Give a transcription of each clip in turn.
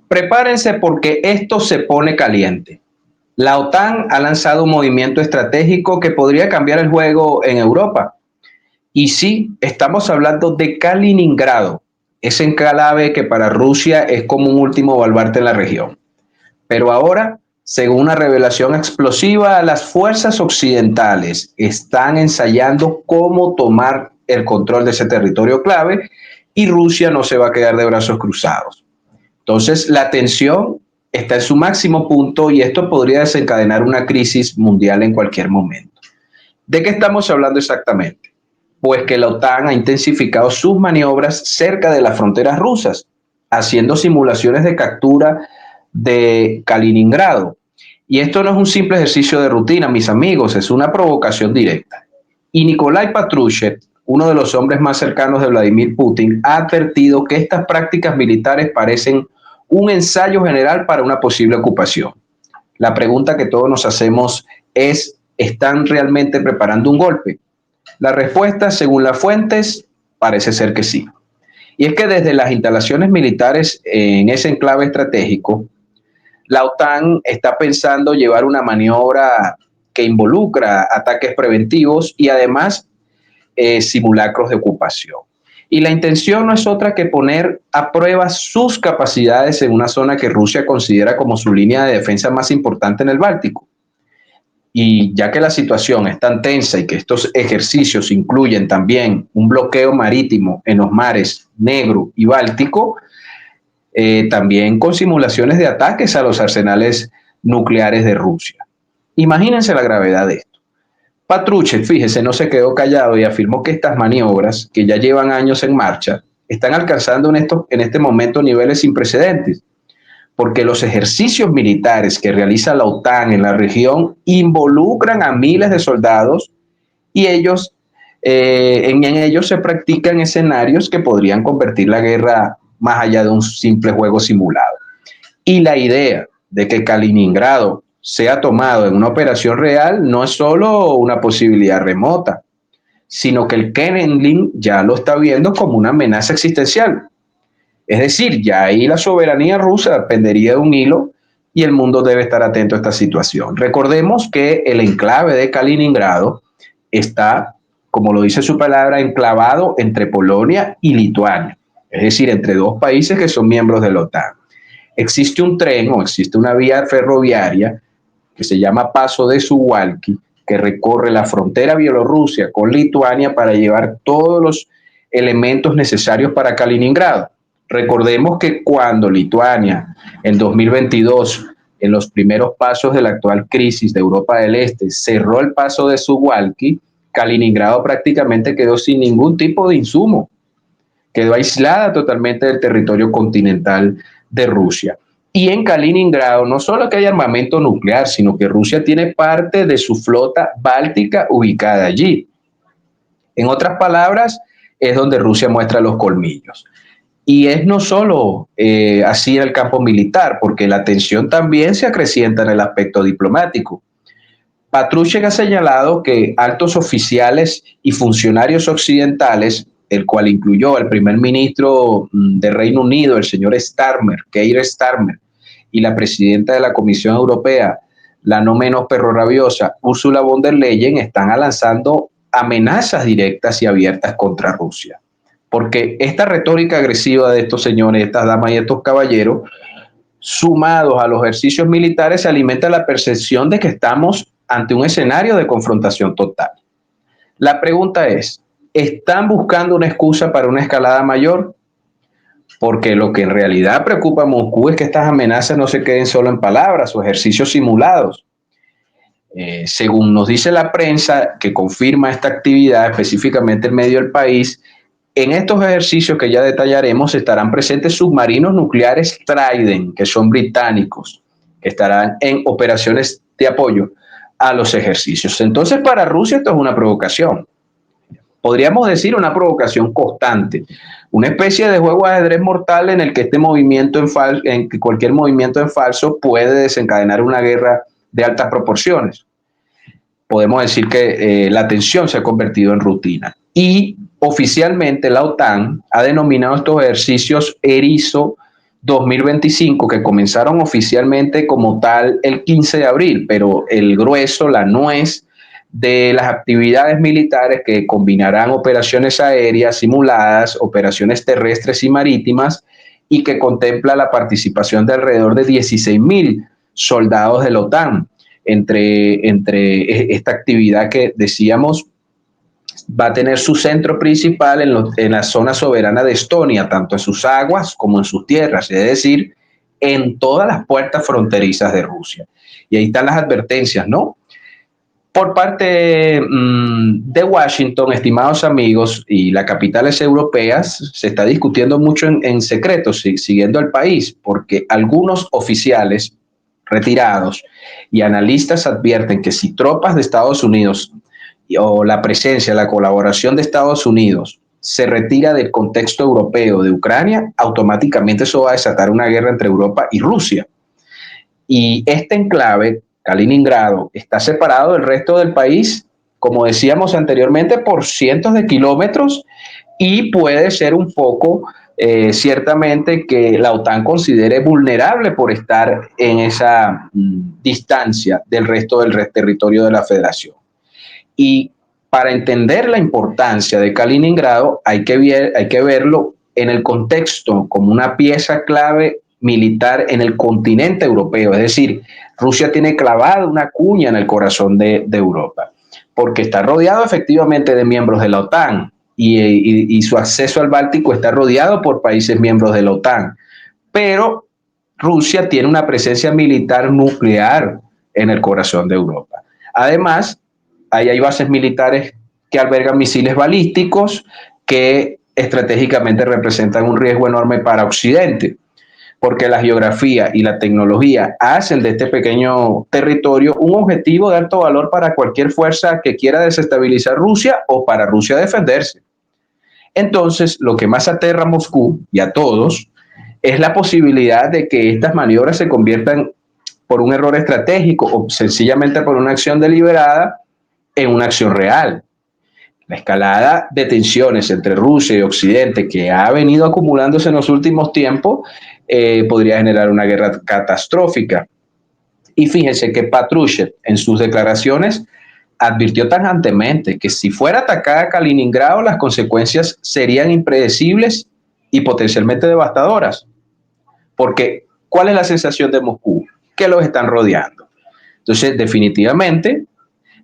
Prepárense porque esto se pone caliente. La OTAN ha lanzado un movimiento estratégico que podría cambiar el juego en Europa. Y sí, estamos hablando de Kaliningrado, ese enclave que para Rusia es como un último baluarte en la región. Pero ahora, según una revelación explosiva, las fuerzas occidentales están ensayando cómo tomar el control de ese territorio clave y Rusia no se va a quedar de brazos cruzados. Entonces, la tensión está en su máximo punto y esto podría desencadenar una crisis mundial en cualquier momento. ¿De qué estamos hablando exactamente? Pues que la OTAN ha intensificado sus maniobras cerca de las fronteras rusas, haciendo simulaciones de captura de Kaliningrado. Y esto no es un simple ejercicio de rutina, mis amigos, es una provocación directa. Y Nikolai Patrushev, uno de los hombres más cercanos de Vladimir Putin, ha advertido que estas prácticas militares parecen un ensayo general para una posible ocupación. La pregunta que todos nos hacemos es, ¿están realmente preparando un golpe? La respuesta, según las fuentes, parece ser que sí. Y es que desde las instalaciones militares en ese enclave estratégico, la OTAN está pensando llevar una maniobra que involucra ataques preventivos y además simulacros de ocupación. Y la intención no es otra que poner a prueba sus capacidades en una zona que Rusia considera como su línea de defensa más importante en el Báltico. Y ya que la situación es tan tensa y que estos ejercicios incluyen también un bloqueo marítimo en los mares Negro y Báltico, también con simulaciones de ataques a los arsenales nucleares de Rusia. Imagínense la gravedad de esto. Patrushev, fíjese, no se quedó callado y afirmó que estas maniobras, que ya llevan años en marcha, están alcanzando en este momento niveles sin precedentes, porque los ejercicios militares que realiza la OTAN en la región involucran a miles de soldados y en ellos se practican escenarios que podrían convertir la guerra más allá de un simple juego simulado. Y la idea de que Kaliningrado sea tomado en una operación real no es solo una posibilidad remota, sino que el Kremlin ya lo está viendo como una amenaza existencial. Es decir, ya ahí la soberanía rusa dependería de un hilo y el mundo debe estar atento a esta situación. Recordemos que el enclave de Kaliningrado está, como lo dice su palabra, enclavado entre Polonia y Lituania, es decir, entre dos países que son miembros de la OTAN. Existe un tren o existe una vía ferroviaria que se llama Paso de Suwalki, que recorre la frontera Bielorrusia con Lituania para llevar todos los elementos necesarios para Kaliningrado. Recordemos que cuando Lituania en 2022, en los primeros pasos de la actual crisis de Europa del Este, cerró el paso de Suwalki, Kaliningrado prácticamente quedó sin ningún tipo de insumo, quedó aislada totalmente del territorio continental de Rusia. Y en Kaliningrado no solo que hay armamento nuclear, sino que Rusia tiene parte de su flota báltica ubicada allí. En otras palabras, es donde Rusia muestra los colmillos. Y es no solo así en el campo militar, porque la tensión también se acrecienta en el aspecto diplomático. Patrushev ha señalado que altos oficiales y funcionarios occidentales, el cual incluyó al primer ministro de Reino Unido, el señor Starmer, Keir Starmer, y la presidenta de la Comisión Europea, la no menos perrorrabiosa, Ursula von der Leyen, están lanzando amenazas directas y abiertas contra Rusia. Porque esta retórica agresiva de estos señores, estas damas y estos caballeros, sumados a los ejercicios militares, se alimenta la percepción de que estamos ante un escenario de confrontación total. La pregunta es, ¿están buscando una excusa para una escalada mayor? Porque lo que en realidad preocupa a Moscú es que estas amenazas no se queden solo en palabras o ejercicios simulados. Según nos dice la prensa que confirma esta actividad, específicamente en medio del país, en estos ejercicios que ya detallaremos estarán presentes submarinos nucleares Trident, que son británicos, que estarán en operaciones de apoyo a los ejercicios. Entonces, para Rusia esto es una provocación. Podríamos decir una provocación constante, una especie de juego de ajedrez mortal en el que en que cualquier movimiento en falso puede desencadenar una guerra de altas proporciones. Podemos decir que la tensión se ha convertido en rutina. Y oficialmente la OTAN ha denominado estos ejercicios erizo 2025, que comenzaron oficialmente como tal el 15 de abril, pero el grueso, la nuez de las actividades militares que combinarán operaciones aéreas simuladas, operaciones terrestres y marítimas, y que contempla la participación de alrededor de 16.000 soldados de la OTAN entre esta actividad que decíamos va a tener su centro principal en la zona soberana de Estonia, tanto en sus aguas como en sus tierras, es decir, en todas las puertas fronterizas de Rusia. Y ahí están las advertencias, ¿no? Por parte de Washington, estimados amigos, y las capitales europeas, se está discutiendo mucho en secreto, siguiendo el país, porque algunos oficiales retirados y analistas advierten que si tropas de Estados Unidos o la presencia, la colaboración de Estados Unidos se retira del contexto europeo de Ucrania, automáticamente eso va a desatar una guerra entre Europa y Rusia. Y este enclave, Kaliningrado, está separado del resto del país, como decíamos anteriormente, por cientos de kilómetros y puede ser un foco ciertamente que la OTAN considere vulnerable por estar en esa distancia del resto del territorio de la Federación. Y para entender la importancia de Kaliningrado hay que verlo en el contexto como una pieza clave militar en el continente europeo. Es decir, Rusia tiene clavada una cuña en el corazón de Europa, porque está rodeado efectivamente de miembros de la OTAN y su acceso al Báltico está rodeado por países miembros de la OTAN. Pero Rusia tiene una presencia militar nuclear en el corazón de Europa. Además, ahí hay bases militares que albergan misiles balísticos que estratégicamente representan un riesgo enorme para Occidente, porque la geografía y la tecnología hacen de este pequeño territorio un objetivo de alto valor para cualquier fuerza que quiera desestabilizar Rusia o para Rusia defenderse. Entonces, lo que más aterra a Moscú y a todos es la posibilidad de que estas maniobras se conviertan por un error estratégico o sencillamente por una acción deliberada en una acción real. La escalada de tensiones entre Rusia y Occidente que ha venido acumulándose en los últimos tiempos podría generar una guerra catastrófica. Y fíjense que Patrushev en sus declaraciones advirtió tajantemente que si fuera atacada Kaliningrado las consecuencias serían impredecibles y potencialmente devastadoras. Porque, ¿cuál es la sensación de Moscú? Que los están rodeando. Entonces, definitivamente,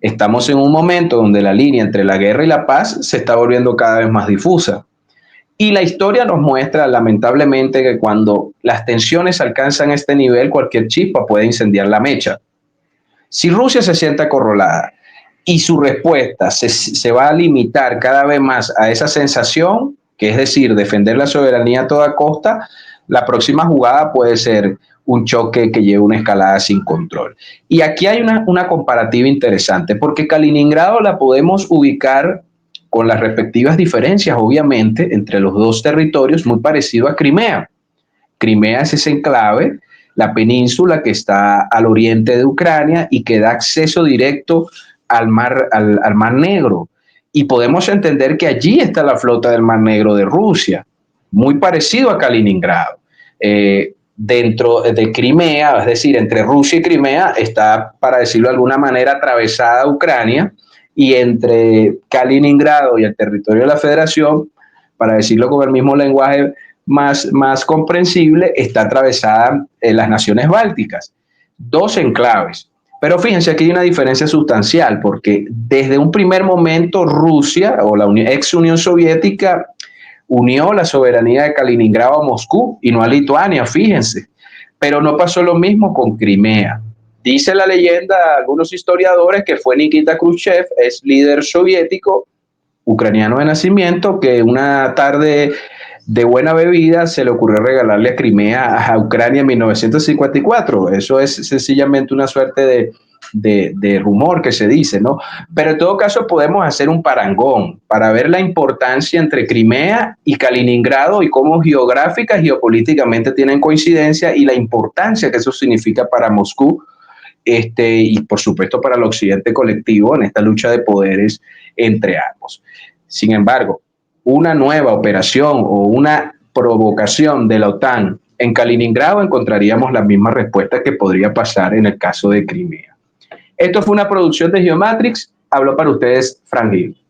estamos en un momento donde la línea entre la guerra y la paz se está volviendo cada vez más difusa. Y la historia nos muestra, lamentablemente, que cuando las tensiones alcanzan este nivel, cualquier chispa puede incendiar la mecha. Si Rusia se siente acorralada y su respuesta se va a limitar cada vez más a esa sensación, que es decir, defender la soberanía a toda costa, la próxima jugada puede ser un choque que lleve una escalada sin control. Y aquí hay una comparativa interesante, porque Kaliningrado la podemos ubicar con las respectivas diferencias, obviamente, entre los dos territorios, muy parecido a Crimea. Crimea es ese enclave, la península que está al oriente de Ucrania y que da acceso directo al Mar Negro. Y podemos entender que allí está la flota del Mar Negro de Rusia, muy parecido a Kaliningrado. Dentro de Crimea, es decir, entre Rusia y Crimea, está, para decirlo de alguna manera, atravesada Ucrania, y entre Kaliningrado y el territorio de la Federación, para decirlo con el mismo lenguaje más comprensible, está atravesada en las naciones bálticas. Dos enclaves. Pero fíjense, aquí hay una diferencia sustancial, porque desde un primer momento Rusia o la ex Unión Soviética unió la soberanía de Kaliningrado a Moscú y no a Lituania, fíjense. Pero no pasó lo mismo con Crimea. Dice la leyenda, algunos historiadores, que fue Nikita Khrushchev, es líder soviético, ucraniano de nacimiento, que una tarde de buena bebida se le ocurrió regalarle a Crimea a Ucrania en 1954. Eso es sencillamente una suerte de rumor que se dice, ¿no? Pero en todo caso podemos hacer un parangón para ver la importancia entre Crimea y Kaliningrado y cómo geográfica y geopolíticamente tienen coincidencia y la importancia que eso significa para Moscú y por supuesto para el occidente colectivo en esta lucha de poderes entre ambos. Sin embargo, una nueva operación o una provocación de la OTAN en Kaliningrado encontraríamos la misma respuesta que podría pasar en el caso de Crimea. Esto fue una producción de Geomatrix. Habló para ustedes Frank Gil.